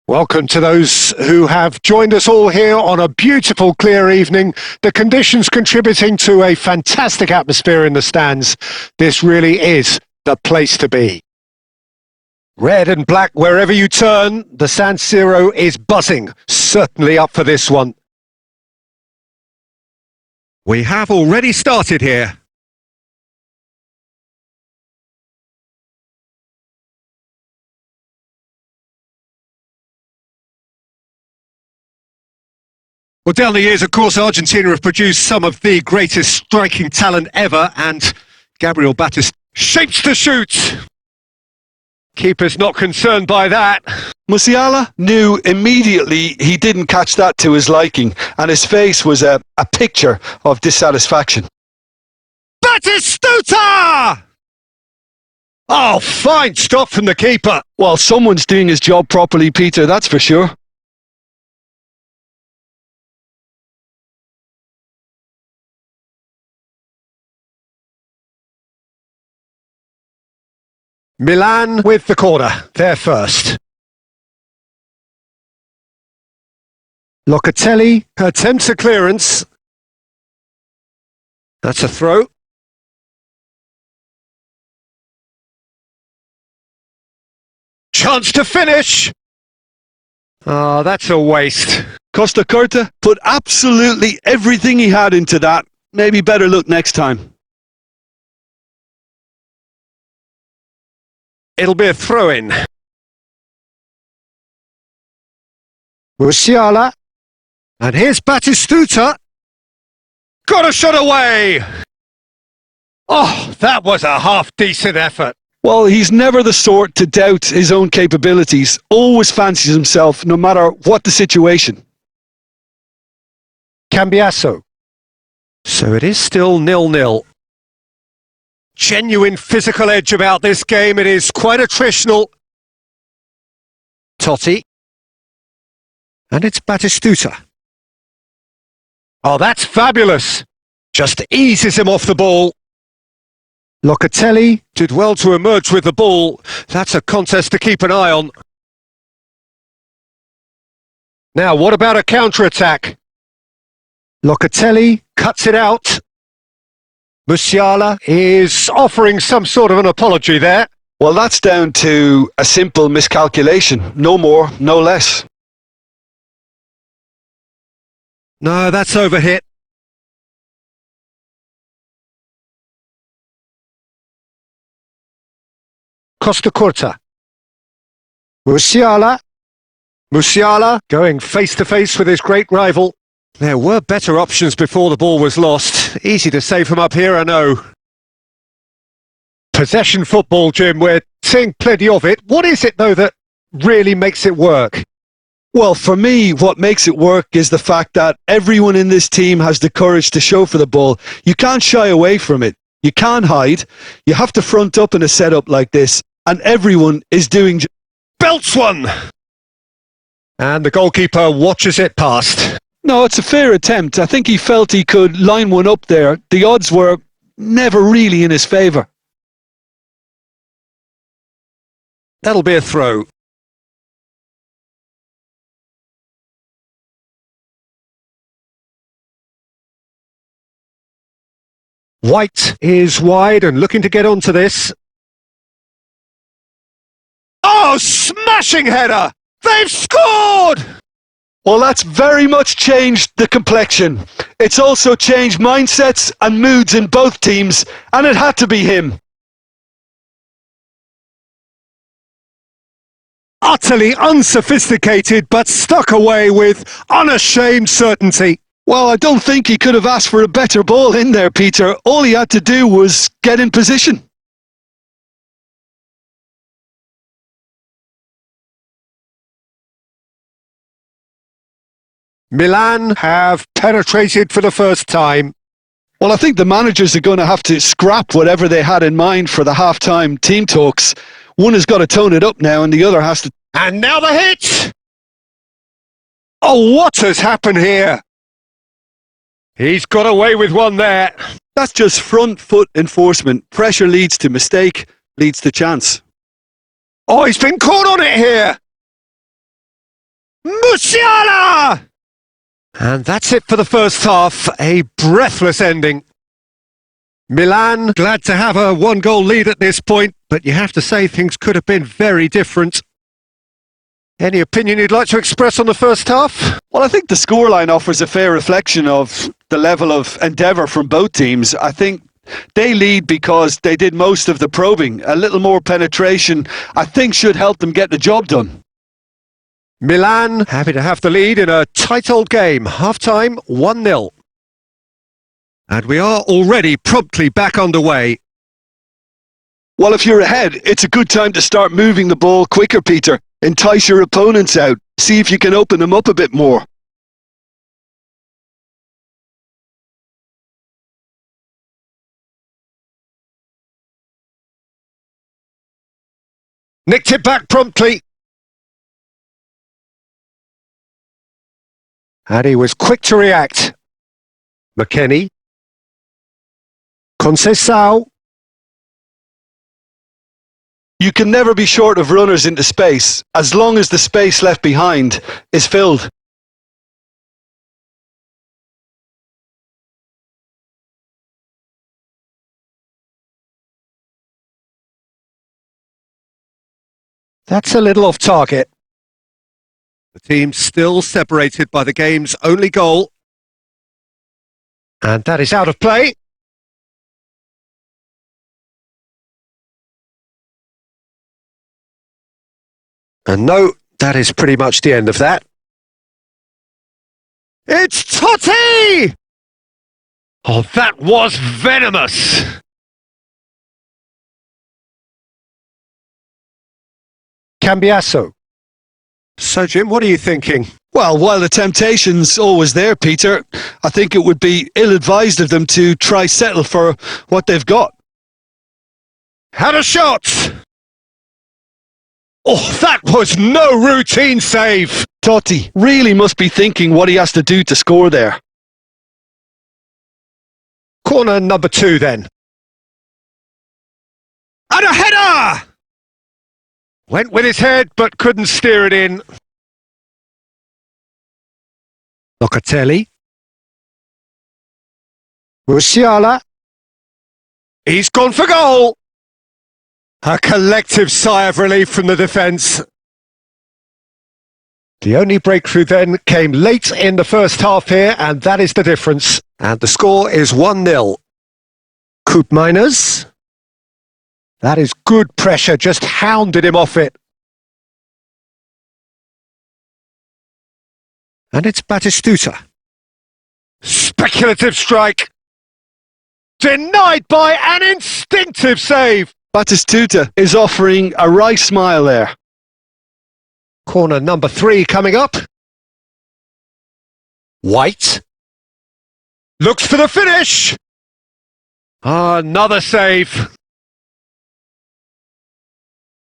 Welcome to those who have joined us all here on a beautiful, clear evening. The conditions contributing to a fantastic atmosphere in the stands. This really is the place to be. Red and black wherever you turn, the San Siro is buzzing. Certainly up for this one. We have already started here. Well, down the years, of course, Argentina have produced some of the greatest striking talent ever, and Gabriel Batistuta shapes the shoot. Keeper's not concerned by that. Musiala knew immediately he didn't catch that to his liking, and his face was a picture of dissatisfaction. Batistuta! Oh, fine stop from the keeper. Well, someone's doing his job properly, Peter, that's for sure. Milan with the corner, they're first. Locatelli attempts a clearance. That's a throw. Chance to finish. Oh, that's a waste. Costa Curta put absolutely everything he had into that. Maybe better luck next time. It'll be a throw-in. Musiala. And here's Batistuta. Got a shot away! Oh, that was a half-decent effort. Well, he's never the sort to doubt his own capabilities. Always fancies himself, no matter what the situation. Cambiasso. So it is still 0-0. Genuine physical edge about this game. It is quite attritional. Totti. And it's Batistuta. Oh, that's fabulous. Just eases him off the ball. Locatelli did well to emerge with the ball. That's a contest to keep an eye on. Now, what about a counter-attack? Locatelli cuts it out. Musiala is offering some sort of an apology there. Well, that's down to a simple miscalculation. No more, no less. No, that's overhit. Costa Curta. Musiala. Musiala going face-to-face with his great rival. There were better options before the ball was lost. Easy to say from up here, I know. Possession football, Jim, we're seeing plenty of it. What is it, though, that really makes it work? Well, for me, what makes it work is the fact that everyone in this team has the courage to show for the ball. You can't shy away from it. You can't hide. You have to front up in a setup like this, and everyone is doing... Belts one! And the goalkeeper watches it past. No, it's a fair attempt. I think he felt he could line one up there. The odds were never really in his favour. That'll be a throw. White is wide and looking to get onto this. Oh, smashing header! They've scored! Well, that's very much changed the complexion. It's also changed mindsets and moods in both teams, and it had to be him. Utterly unsophisticated, but stuck away with unashamed certainty. Well, I don't think he could have asked for a better ball in there, Peter. All he had to do was get in position. Milan have penetrated for the first time. Well, I think the managers are going to have to scrap whatever they had in mind for the half-time team talks. One has got to tone it up now and the other has to... And now the hit! Oh, what has happened here? He's got away with one there. That's just front foot enforcement. Pressure leads to mistake, leads to chance. Oh, he's been caught on it here. Musiala! And that's it for the first half. A breathless ending. Milan glad to have a one-goal lead at this point, but you have to say things could have been very different. Any opinion you'd like to express on the first half? Well, I think the scoreline offers a fair reflection of the level of endeavour from both teams. I think they lead because they did most of the probing. A little more penetration, I think, should help them get the job done. Milan happy to have the lead in a tight old game. Half-time, 1-0. And we are already promptly back underway. Well, if you're ahead, it's a good time to start moving the ball quicker, Peter. Entice your opponents out. See if you can open them up a bit more. Nicked it back promptly. And he was quick to react. McKennie. Conceição. You can never be short of runners into space, as long as the space left behind is filled. That's a little off target. The team still separated by the game's only goal. And that is out of play. And no, that is pretty much the end of that. It's Totti! Oh, that was venomous! Cambiasso. So, Jim, what are you thinking? Well, while the temptation's always there, Peter, I think it would be ill-advised of them to try settle for what they've got. Had a shot! Oh, that was no routine save! Totti really must be thinking what he has to do to score there. Corner number 2 then. And a header! Went with his head but couldn't steer it in. Locatelli. Musiala. He's gone for goal! A collective sigh of relief from the defence. The only breakthrough then came late in the first half here, and that is the difference. And the score is 1-0. Koopmeiners. That is good pressure, just hounded him off it. And it's Batistuta. Speculative strike. Denied by an instinctive save. Batistuta is offering a right smile there. Corner number 3 coming up. White. Looks for the finish. Another save.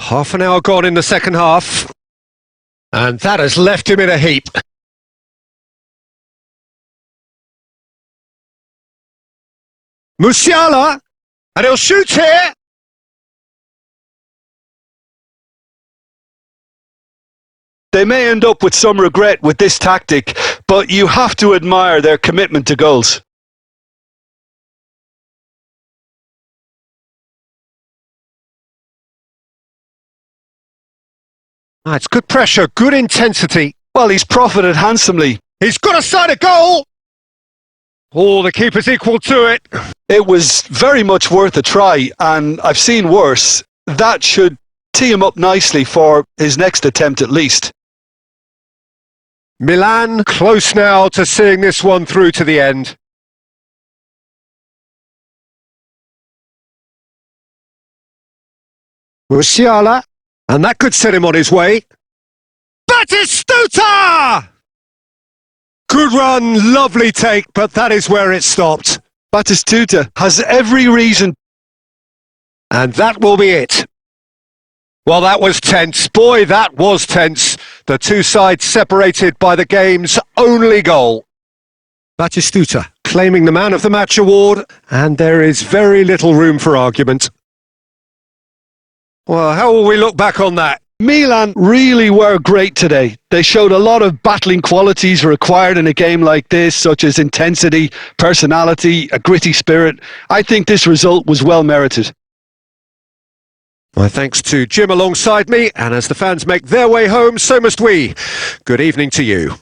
Half an hour gone in the second half. And that has left him in a heap. Musiala. And he'll shoot here. They may end up with some regret with this tactic, but you have to admire their commitment to goals. It's good pressure, good intensity. Well, he's profited handsomely. He's got a side of goal! Oh, the keeper's equal to it. It was very much worth a try, and I've seen worse. That should tee him up nicely for his next attempt at least. Milan close now to seeing this one through to the end. Musiala, and that could set him on his way. Batistuta! Good run, lovely take, but that is where it stopped. Batistuta has every reason. And that will be it. Well, that was tense. Boy, that was tense. The two sides separated by the game's only goal. Batistuta claiming the Man of the Match award, and there is very little room for argument. Well, how will we look back on that? Milan really were great today. They showed a lot of battling qualities required in a game like this, such as intensity, personality, a gritty spirit. I think this result was well merited. My thanks to Jim alongside me, and as the fans make their way home, so must we. Good evening to you.